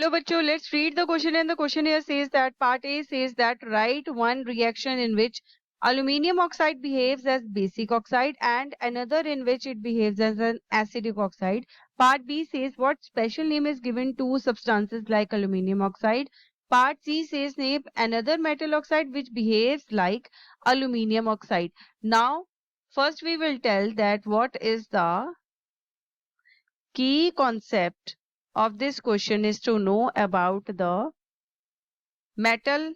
Hello, bachcho. Let's read the question. And the question here says that part A says that write one reaction in which aluminium oxide behaves as basic oxide and another in which it behaves as an acidic oxide. Part B says what special name is given to substances like aluminium oxide. Part C says name another metal oxide which behaves like aluminium oxide. Now, first we will tell that what is the key concept of this question is to know about the metal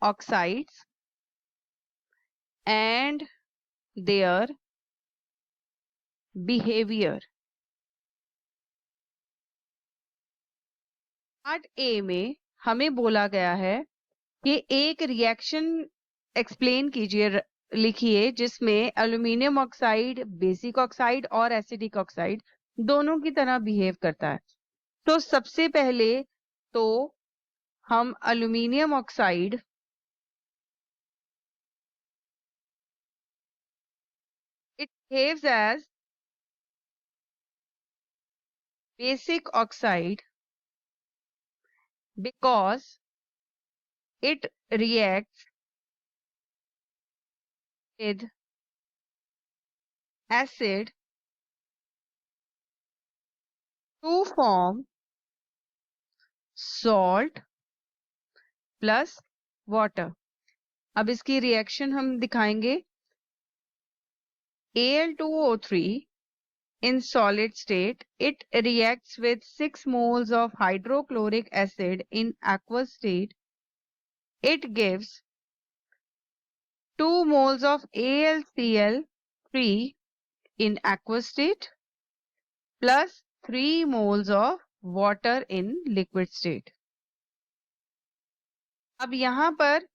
oxides and their behavior. Part A में हमें बोला गया है कि एक reaction explain कीजिए, लिखिए जिसमें एल्यूमिनियम ऑक्साइड, बेसिक ऑक्साइड और एसिडिक ऑक्साइड दोनों की तरह बिहेव करता है। तो सबसे पहले तो हम aluminium oxide it behaves as basic oxide because it reacts with acid to form salt plus water. अब इसकी रिएक्शन हम दिखाएंगे। Al2O3 in solid state, it reacts with 6 moles of hydrochloric acid in aqueous state. It gives 2 moles of AlCl3 in aqueous state plus 3 moles of water in liquid state. अब यहाँ पर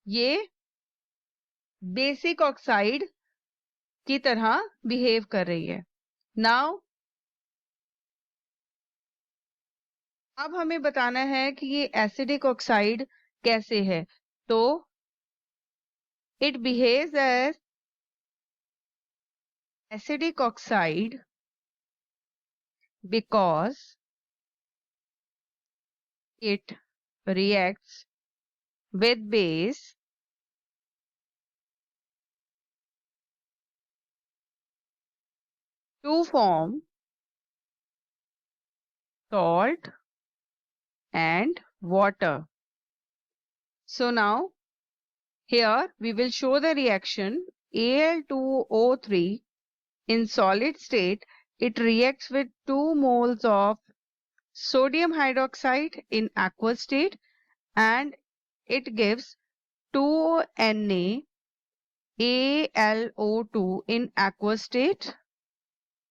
ये basic oxide की तरह behave कर रही है। Now अब हमें बताना है कि ये एसिडिक ऑक्साइड कैसे है। तो it behaves as acidic oxide because it reacts with base to form salt and water. So now here we will show the reaction. Al2O3 in solid state, it reacts with 2 moles of sodium hydroxide in aqueous state and it gives 2 NaAlO2 in aqueous state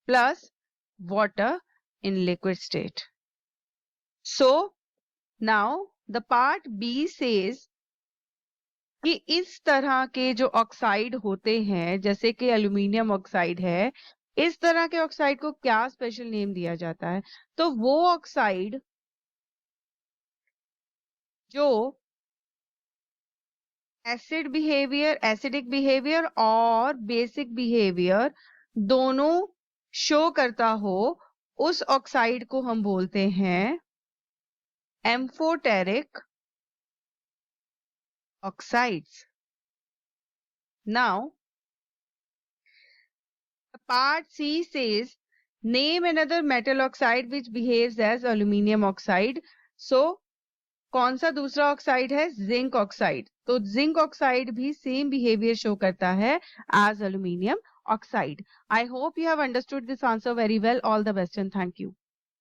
plus water in liquid state. So now the part B says कि इस तरह के जो oxide होते हैं, जैसे कि aluminium oxide है, इस तरह के ऑक्साइड को क्या स्पेशल नेम दिया जाता है। तो वो ऑक्साइड जो एसिड बिहेवियर, एसिडिक बिहेवियर और बेसिक बिहेवियर दोनों शो करता हो, उस ऑक्साइड को हम बोलते हैं amphoteric oxides. Now, part C says name another metal oxide which behaves as aluminium oxide. So, कौन सा दूसरा ऑक्साइड है? Zinc oxide. तो जिंक ऑक्साइड भी सेम बिहेवियर शो करता है as aluminium oxide. I hope you have understood this answer very well. All the best and thank you.